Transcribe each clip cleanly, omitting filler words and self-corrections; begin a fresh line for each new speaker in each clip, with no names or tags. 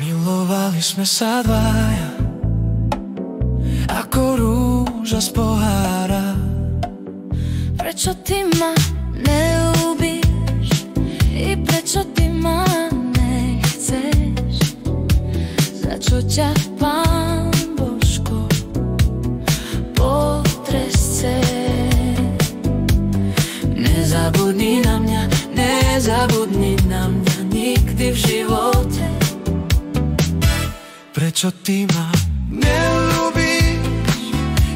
Milovali sme sa dvaja ako rúža z pohára.
Prečo ty ma neľúbiš i prečo ty ma nechceš? Za čo ťa Pán Božko potrestce? Nezabudni na mňa, nezabudni na mňa nikdy v živote.
Prečo ty ma neľúbiš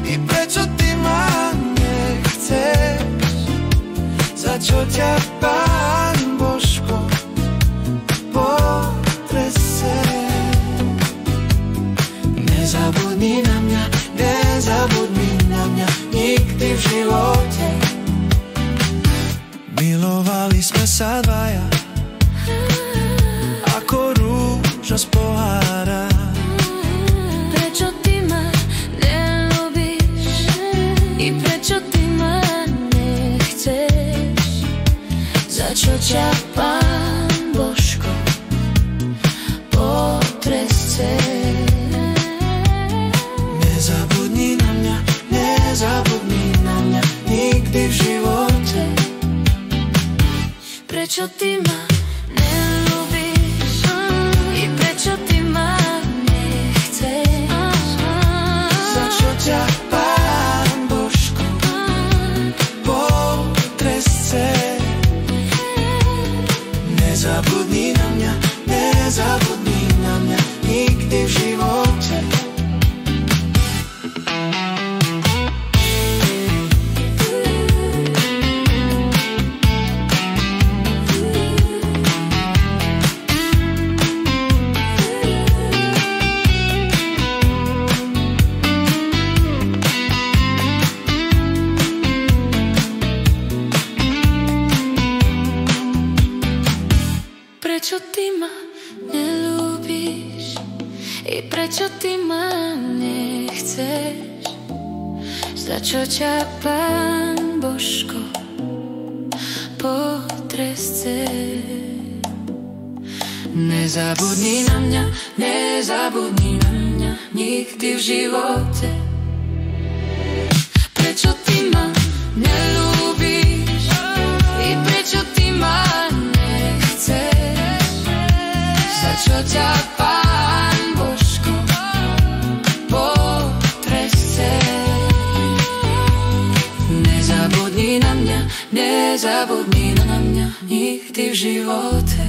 i prečo ty ma nechceš? Za čo ťa Pán Božko potrestce? Nezabudni na mňa, nezabudni na mňa nikdy v živote. Milovali sme sa dvaja ako rúža z pohára.
Prečo ty ma neľúbiš i prečo ty ma nechceš? Za čo ťa Pán Božko potrestce?
Nezabudni na mňa, nezabudni na mňa nikdy v živote.
Prečo ty ma neľúbiš i prečo ty ma nechceš?
Za čo ťa Pán Božko potrestce? Nezabudni na mňa, nezabudni na mňa nikdy v živote.
Prečo ty ma neľúbiš i prečo ty ma nechceš? Za čo ťa Pán Božko potrestce?
Nezabudni na mňa, nezabudni na mňa nikdy v živote.
Prečo ty ma neľúbiš i prečo ty ma nechceš? Za čo ťa Pán Božko potrestce?
Nezabudni na mňa, nezabudni na mňa nikdy v živote.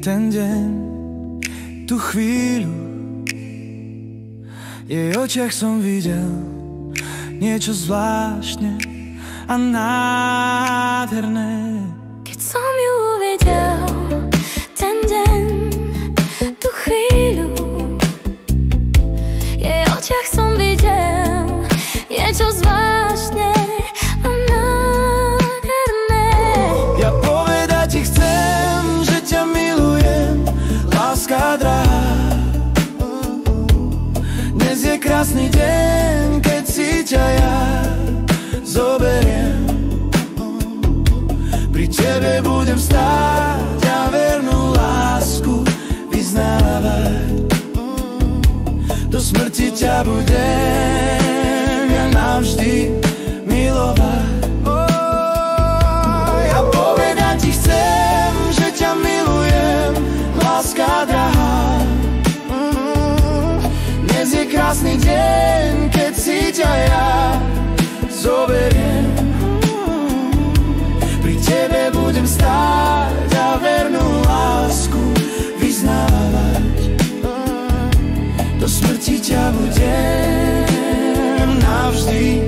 Ten deň, tú chvíľu, jej očiach som videl niečo zvláštne a nádherné.
Keď som ju uvidel, ten deň, tú chvíľu, jej očiach som videl niečo zvláštne a nádherné.
Ja povedať ti chcem, že ťa milujem, láska drahá. Dnes je krásny deň, keď si ťa ja zoberiem. Pri tebe budem stáť a vernú lásku vyznávať. Do smrti ťa budem ja navždy navždy milovať. Ja povedať ti chcem, že ťa milujem, láska drahá. Dnes je krásny deň, keď si ťa ja zoberiem. Pri tebe budem stáť a vernú lásku vyznávať. Do smrti ťa budem navždy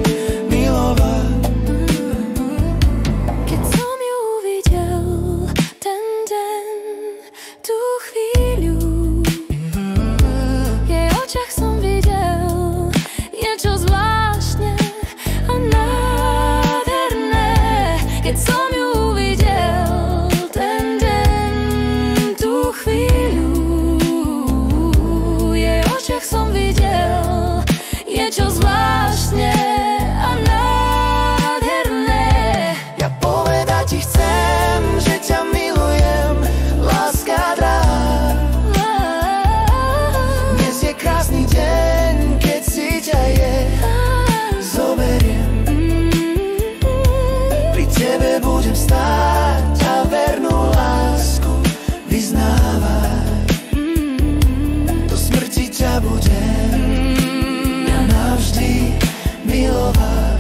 milovať.
Keď som ju uvidel ten deň, tú chvíľu, v jej očiach som videl niečo zvláštne a nádherné. Keď som ju uvidel ten deň, tú chvíľu, v jej očiach som videl niečo zvláštne a nádherné.
Ja povedať ti chcem, že ťa milujem, láska drahá. Dnes je krásny deň, keď si ťa zoberiem. Pri tebe budem stáť a vernú lásku vyznávať. Do smrti ťa budem ja navždy milovať.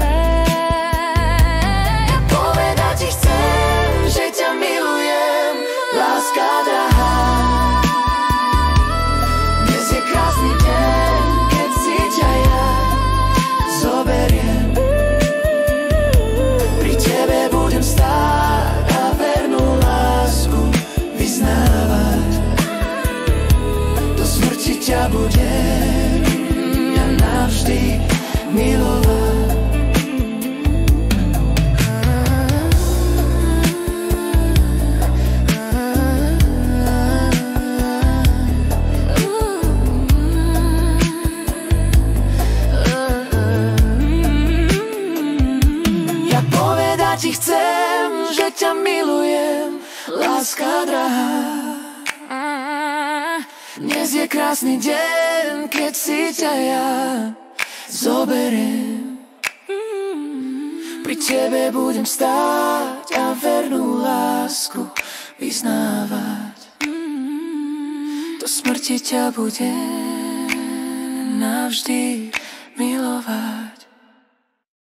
Ja povedať ti chcem, že ťa milujem, láska drahá. Dnes je krásny deň, keď si ťa ja zoberiem. Pri tebe budem stáť a vernú lásku vyznávať. Do smrti ťa budem ja navždy milovať. Ja povedať ti chcem, že ťa milujem, láska drahá. Dnes je krásny deň, keď si ťa ja zoberiem. Pri tebe budem stáť a vernú lásku vyznávať. Do smrti ťa budem navždy milovať.